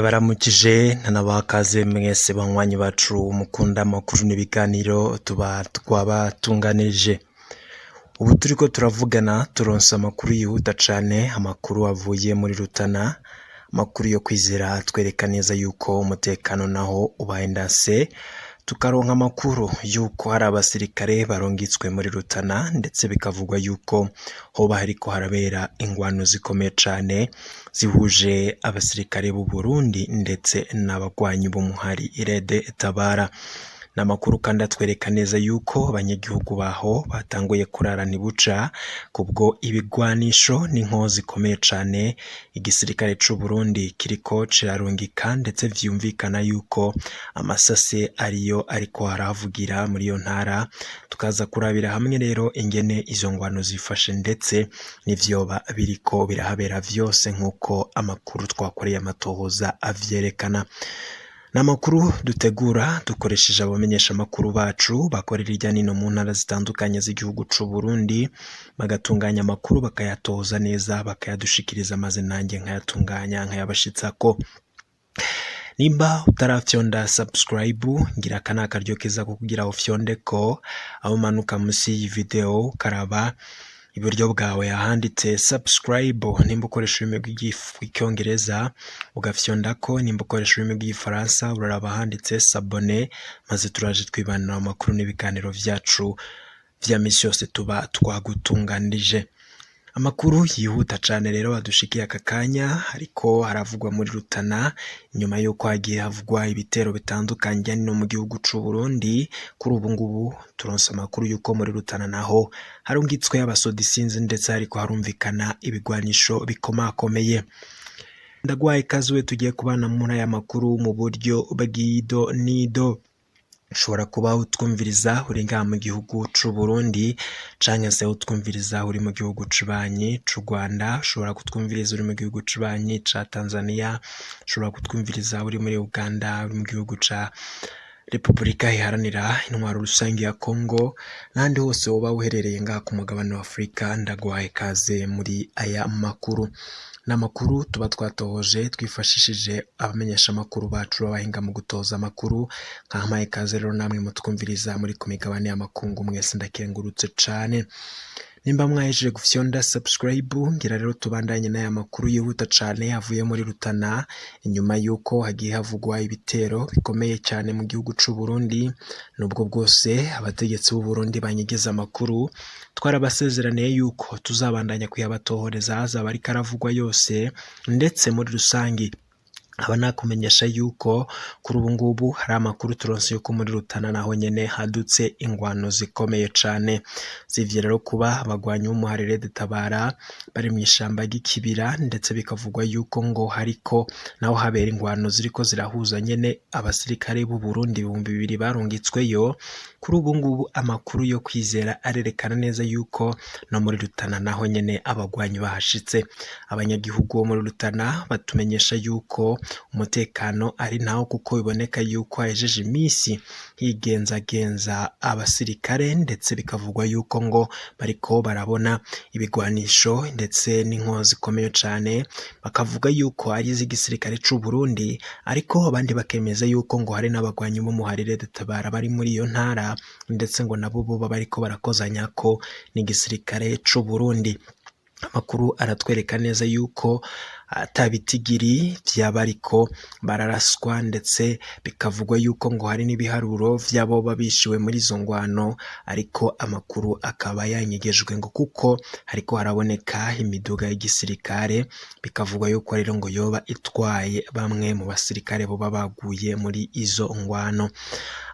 Ndabaramukije ntanabakaze mwese banywanyi bacu mukunda amakuru n'ibiganiro tuba twabatunganirije. Ubu turiko turavugana turonse amakuru yihuta cane, amakuru avuye muri Rutana, amakuru yo kwizera twereka neza yuko umutekano naho ubaye ndase, tukaronka amakuru yuko hari abasirikare barungitswe muri Rutana, ndetse bikavugwa yuko hoba hariko harabera ingwano zikomeye cane zihuje abasirikare b'u Burundi ndetse n'abagwanyi b'umuhari Red Tabara. N'amakuru kandi atwereka neza yuko abanyagihugu baho batanguye kurara ntibuca kubwo ibigwanisho n'inkoho zikomeye cane igisirikare c'u Burundi kiriko cirarungika, ndetse vyumvikana yuko amasase ariyo ariko aravugira muri iyo ntara. Tukaza kurabira hamwe rero ingene izo ngwano zifashe ndetse n'ivyoba biriko birahabera vyose nk'uko amakuru twakoreye amatohoza avyerekana. N'amakuru dutegura dukoresheje abamenyesha amakuru bacu bakorera irya nino mu ntara zitandukanye z'igihugu c'u Burundi, bagatunganya amakuru bakayatoza neza bakayadushikiriza, maze nanjye nkayatunganya nkayabashitsako. Nimba utarafyonda subscribe, ngira aka ni akaryo keza ko kugira ufyondeko, aho umanuka musi y'iyi video karaba iburyo bwawe ahanditse subscribe, nimba ukoresha ururimi rw'icyongereza ugafyondako, nimba ukoresha ururimi rw'igifaransa uraraba ahanditse s'abonner, maze turaje twibanira amakuru n'ibiganiro vyacu vya misi yose tuba twagutunganirije. Amakuru yihuta cane rero adushikiye aka kanya, ariko haravugwa muri Rutana nyuma yuko hagiye havugwa ibitero bitandukanye no mu gihugu c'u Burundi. Kuri ubu ngubu turonse amakuru yuko muri Rutana naho harungitswe abasoda isinzi, ndetse hariko harumvikana ibigwanisho bikomakomeye. Ndagwaye ikaze we tugiye kubana muri aya makuru mu buryo bw'ido nido. Ushobora kuba utwumviriza uri ngaha mu gihugu c'u Burundi, canke se utwumviriza uri mu gihugu c'ubanyi c'u Rwanda, ushobora kutwumviriza uri mu gihugu c'ubanyi ca Tanzania, ushobora kutwumviriza uri muri Uganda, uri mu gihugu ca Repubulika iharanira intwaro rusange ya Congo, n'ahandi hose woba uherereye ngaha ku mugabane wa Afurika. Ndagwaye ikaze muri aya makuru. N'amakuru tuba twatohoje twifashishije abamenyesha amakuru bacu b'abahinga mu gutoza amakuru. Nkampaye ikaze rero namwe mutwumviriza muri ku migabane y'amakungu, mwese ndakengurutse cane. Nimba mwahejeje gufyonda subscribe, ngira rero tubandanye n'aya makuru yihuta cane avuye muri Rutana, inyuma yuko hagiye havugwa ibitero bikomeye cyane mu gihugu c'u Burundi. Nubwo bwose abategetsi b'u Burundi banyegeza amakuru, twarabasezeraniye yuko tuzabandanya kuyabatohoreza azaba ariko aravugwa yose, ndetse muri rusangi aba nakumenyesha yuko kuri ubu ngubu hari amakuru turonse yuko muri Rutana naho nyene hadutse ingwano zikomeye cane. Zivye rero kuba abagwanyi b'umuhari Red Tabara bari mw'ishamba ry'ikibira, ndetse bikavugwa yuko ngo hariko naho habera ingwano ziriko zirahuza nyene abasirikare b'u Burundi 200 barungitsweyo. Kuri ubu ngubu amakuru yo kwizera arerekana neza yuko no muri Rutana naho nyene abagwanyi bahashitse. Abanyagihugu bo muri Rutana batumenyesha yuko umutekano ari ntawo, kuko biboneka yuko hajeje imisi higenzagenza abasirikare, ndetse bikavugwa yuko ngo bariko barabona ibigwanisho ndetse n'inkoho zikomeye cane. Bakavuga yuko ari iz'igisirikare c'u Burundi, ariko abandi bakemeza yuko ngo hari n'abagwanyi b'umuhari Red Tabara bari muri iyo ntara, ndetse ngo nabo bo bariko barakozanyako n'igisirikare c'u Burundi. Amakuru aratwereka neza yuko atabitigiri vy'abariko bararaswa, ndetse bikavugwa yuko ngo hari n'ibiharuro vy'abo babishiwe muri izo ngwano, ariko amakuru akaba yanyegejwe ngo kuko hariko haraboneka imiduga y'igisirikare. Bikavugwa yuko rero ngo yoba itwaye bamwe mu basirikare boba baguye muri izo ngwano.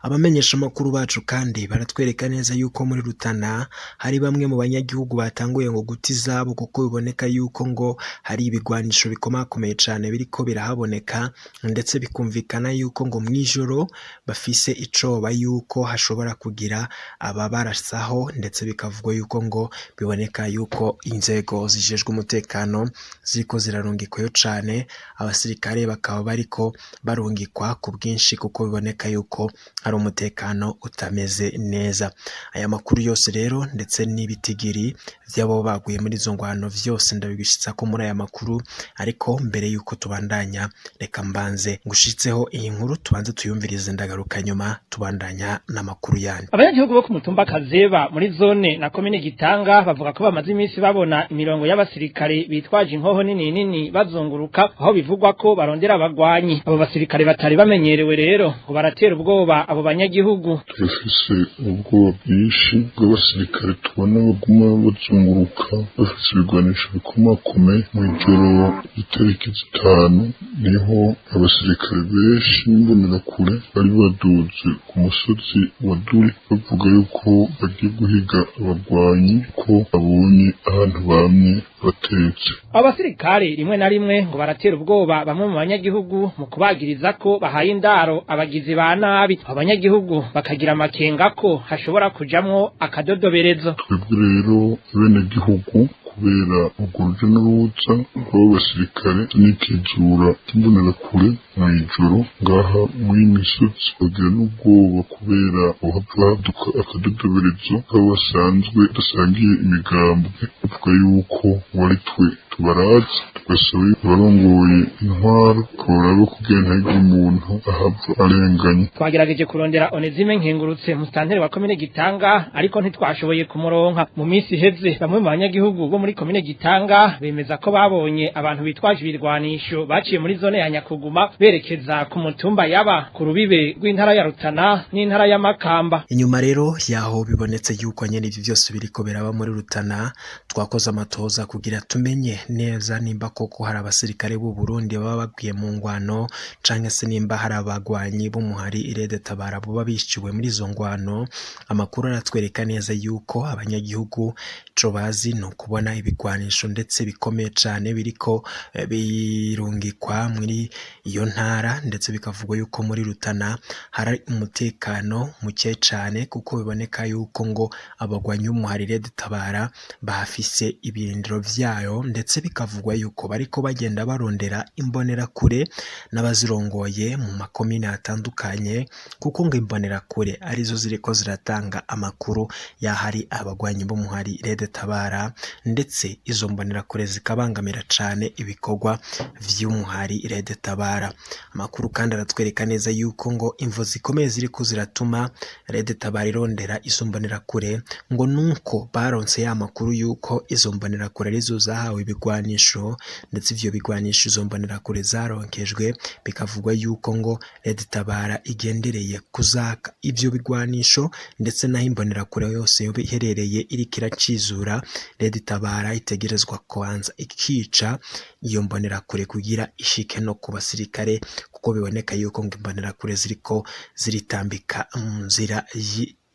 Abamenyesha amakuru bacu kandi baratwereka neza yuko muri Rutana hari bamwe mu banyagihugu batanguye ngo guta izabo, kuko biboneka yuko ngo hari ibigwanisho bikomakomeye cane biriko birahaboneka, ndetse bikumvikana yuko ngo mwijoro bafise icoba yuko hashobora kugira ababarasaho, ndetse bikavugwa yuko ngo biboneka yuko inzego zijejwe umutekano ziriko zirarungikwayo cane. Abasirikare bakaba bariko barungikwa ku bwinshi, kuko biboneka yuko hari umutekano utameze neza. Aya makuru yose rero ndetse n'ibitigiri vy'abo baguye muri izo ngwano vyose ndabigishitsa ko muri aya makuru, ariko mbere yuko tubandanya reka mbanze ngushitseho iyi nkuru tubanze tuyumvirize, ndagaruka nyuma tubandanya n'amakuru yanyu. Abanyagihugu bo ku mutumba Kazeba muri zone na komine Gitanga bavuga ko bamaze iminsi babona imirongo y'abasirikare bitwaje inkoho nini nini bazunguruka, aho bivugwa ko barondera abagwanyi. Abo basirikare batari bamenyerewe rero ngo baratera ubwoba abo banyagihugu. Turafise ubwoba bwinshi bw'abasirikare tubona baguma bazunguruka bafise ibigwanisho bikomakomeye. Mw'ijoro itariki 5 niho abasirikare benshi b'imbonerakure bari baduze ku musozi wa Duri bavuga yuko bagiye guhiga abagwanyi ko babonye ahantu bamwe batetse. Abasirikare rimwe na rimwe ngo baratera ubwoba bamwe mu banyagihugu mu kubagiriza ko bahaye indaro abagizi ba nabi. Abanyagihugu bakagira amakenga ko hashobora kujamwo akadodoberezo. Twebwe rero bene gihugu kubera urwo ruja n'uruza rw'abo basirikare n'ikizura cy'imbonerakure mw'ijoro ngaha mw'iyi misozi, bagira n'ubwoba kubera haduka akadodoberezo k'abo basanzwe basangiye imigambwe, bavuga yuko wari twe tubarazi, tugasaba abarongoye intwaro koraba kugira ntihagire umuntu ahava arenganye. Twagerageje kurondera Onezime Nkengurutse musitanteri wa komine Gitanga, ariko ntitwashoboye kumuronka. Mu minsi iheze bamwe mu banyagihugu bo muri komine Gitanga bemeza ko babonye abantu bitwaje ibirwanisho baciye muri zone ya Nyakuguma berekeza ku mutumba Yaba ku rubibe rw'intara ya Rutana n'intara ya Makamba. Inyuma rero yaho bibonetse yuko nyene ivyo byose biriko biraba muri Rutana, twakoze amatoza kugira tumenye neza nimba koko hari abasirikare b'u Burundi baba bagiye mu ngwano canke se nimba hari abagwanyi b'umuhari Irede Tabara bo babishiwe muri izo ngwano. Amakuru aratwereka neza yuko abanyagihugu co bazi no kubona ibigwanisho ndetse bikomeye cane biriko birungikwa muri iyo ntara, ndetse bikavugwa yuko muri Rutana hari umutekano muke cane, kuko biboneka yuko ngo abagwanyi b'umuhari Irede Tabara bahafise ibirindiro vyayo, ndetse bikavugwa yuko bariko bagenda barondera imbonerakure n'abazirongoye mu makomine atandukanye, kuko ngo imbonerakure arizo ziriko ziratanga amakuru yahari abagwanyi b'umuhari Irede Tabara, ndetse izo mbonerakure zikabangamira cane ibikorwa vy'umuhari Irede Tabara. Amakuru kandi aratwereka neza yuko ngo imvo zikomeye ziriko ziratuma Irede Tabara irondera izo mbonerakure ngo nuko baronse ya makuru yuko izo mbonerakure arizo zahawe ibigwanisho, ndetse ivyo bigwanisho izo mbonerakure zaronkejwe, bikavugwa yuko ngo Irede Tabara igendereye kuzaka ivyo bigwanisho, ndetse naho imbonerakure yose iherereye iriko iracizura, Irede Tabara itegerezwa kubanza ikica iyo mbonerakure kugira ishike no ku basirikare, kuko biboneka yuko ngo imbonerakure ziriko ziritambika mu nzira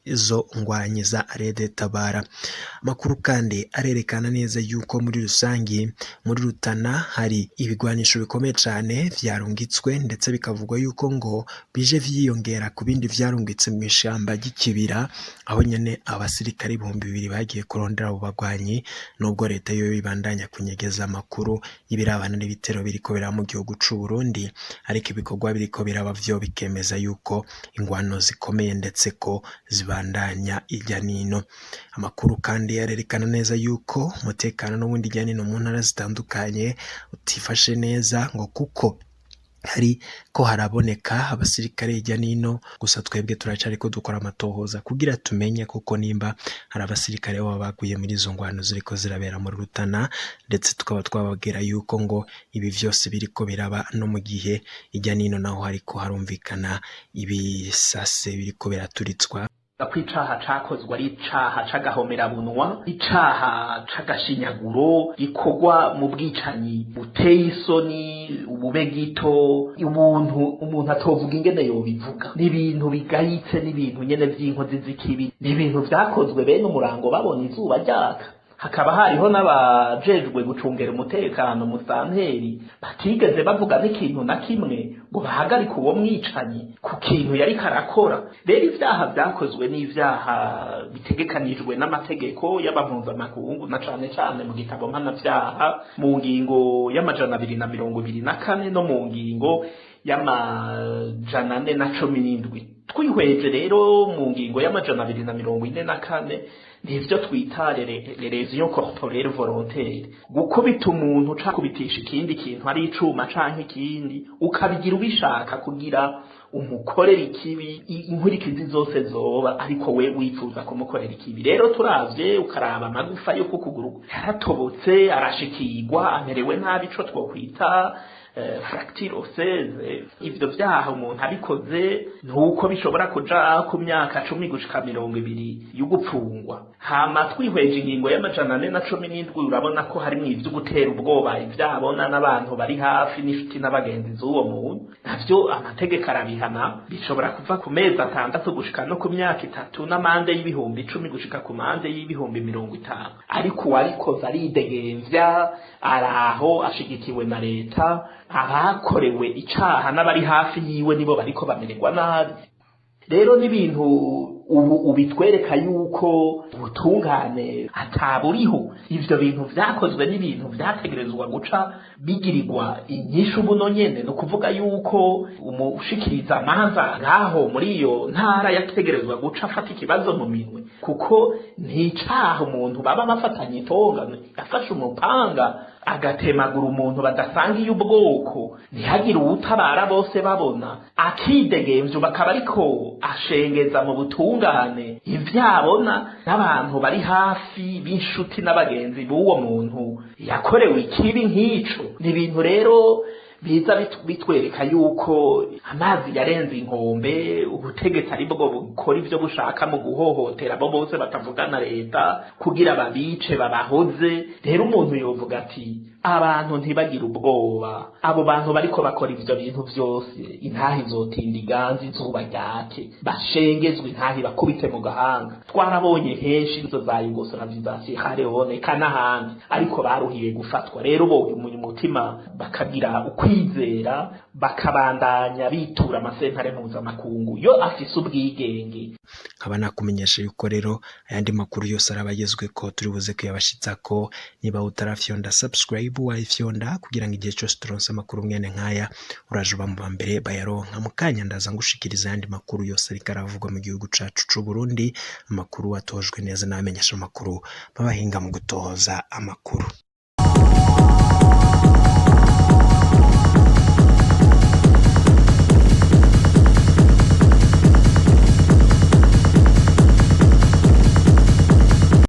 izo ngwanyi za Irede Tabara. Amakuru kandi arerekana neza yuko muri rusangi muri Rutana hari ibigwanisho bikomeye cane vyarungitswe, ndetse bikavugwa yuko ngo bije vyiyongera ku bindi vyarungitse mu ishamba ry'ikibira, aho nyene abasirikare 200 bagiye kurondera abo bagwanyi, nubwo leta yo ibandanya kunyegeza amakuru y'ibirabana n'ibitero biriko biraba mu gihugu c'u Burundi, ariko ibikorwa biriko biraba vyo bikemeza yuko ingwano zikomeye ndetse ko bandanya ijya nino. Amakuru kandi yarerekana neza yuko umutekano n'ubundi ijya nino mu ntara zitandukanye utifashe neza, ngo kuko hari ko haraboneka abasirikare ijya nino, gusa twebwe turacari ko dukora amatohoza kugira tumenye kuko nimba hari abasirikare baba baguye muri izo ngwano ziriko zirabera muri Rutana, ndetse tukaba twababwira yuko ngo ibi vyose biriko biraba no mu gihe ijya nino naho hariko harumvikana ibisase biriko biraturitswa. Kwicaha cakozwe ari icaha c'agahomerabunwa, icaha c'agashinyaguro gikorwa mu bwicanyi buteye isoni, ubube gito, umuntu atovuga ingene yobivuga. Ni ibintu bigayitse, ni ibintu nyene vy'inkozi z'ikibi, ni ibintu vyakozwe bene umurango babona izuba ryaka. Hakaba hariho n'abajejwe gucungera umutekano musanteri batigeze bavuga n'ikintu na kimwe ngo bahagarike uwo mwicanyi ku kintu yari karakora. Rero ivyaha vyakozwe n'ivyaha bitegekanijwe n'amategeko y'abampuzamakuru, na cane mu gitabo mpanavyaha mu ngingo y'amajana 224 no mu ngingo y'amajana ane na cumi n'indwi. Twihweje rero mu ngingo y'amajana 244 nivyo twita lesion corporelle volontaire, gukubita umuntu uca kubitisha ikindi kintu ari icuma canke ikindi ukabigira ubishaka kugira umukorera ikibi, inkurikizi zose zoba ariko we wifuza kumukorera ikibi. Rero turavye ukaraba amagufa yo kukuguru yaratobotse, arashikirwa, amerewe nabi, ico twokwita fracture osseuse. Ivyo vyaha umuntu abikoze nuko bishobora kuja ku myaka 10 gushika 20 y'ugupfungwa. Hama twihweje ingingo y'amajana 417 urabona ko hari mw'ivyo gutera ubwoba ivyabona n'abantu bari hafi n'inshuti n'abagenzi z'uwo muntu, navyo amategeko arabihana, bishobora kuva ku mezi 6 gushika no ku myaka 3 n'amande y'ibihumbi 10 gushika ku mande y'ibihumbi 50. Ariko uwarikoze aridegemvya, araho ashigikiwe na leta, abakorewe icaha n'abari hafi yiwe nibo bariko bamererwa nabi. Rero n'ibintu ubu ubitwereka yuko ubutungane ataburiho. Ivyo bintu vyakozwe n'ibintu vyategerezwa guca bigirirwa inyishu buno nyene, no kuvuga yuko umushikiriza amanza ngaho muri iyo ntara yategerezwa guca afata ikibazo mu minwe, kuko nticaha umuntu baba bafatanye itongane afashe umupanga agatemagura umuntu badasangiye ubwoko, ntihagire uwutabara bose babona, akidegemvyo bakaba ariko ashengeza mu butungane ivyabona n'abantu bari hafi b'inshuti n'abagenzi b'uwo muntu yakorewe ikibi nk'ico. Ni ibintu rero biza bitwereka yuko amazi yarenze inkombe, ubutegetsi ari bwo bukora ivyo bushaka mu guhohotera abo bose batavugana leta kugira babice babahoze. Rero umuntu yovuga ati abantu ntibagira ubwoba, abo bantu bariko bakora ivyo bintu vyose intahi zotinda iganzi izuba ryake, bashengezwe intahi bakubite mu gahanga. Twarabonye henshi izo za Yugoslavia harehoneka n'ahandi, ariko baruhiye gufatwa. Rero bo umutima bakagira ukwizera, bakabandanya bitura amasentare mpuzamakungu yo afise ubwigenge. Nkaba nakumenyesha yuko rero ayandi makuru yose arabagezweko turi buze kuyabashitsako. Niba utarafyonda subscribe wayifyonda kugira ngo igihe cyose turonse amakuru mwene nkaya uraje uba mu bambere bayaronka. Mukanya ndaza ngushikiriza ayandi makuru yose ariko aravugwa mu gihugu cacu c'u Burundi, amakuru watojwe neza n'abamenyesha amakuru babahinga mu gutohoza amakuru.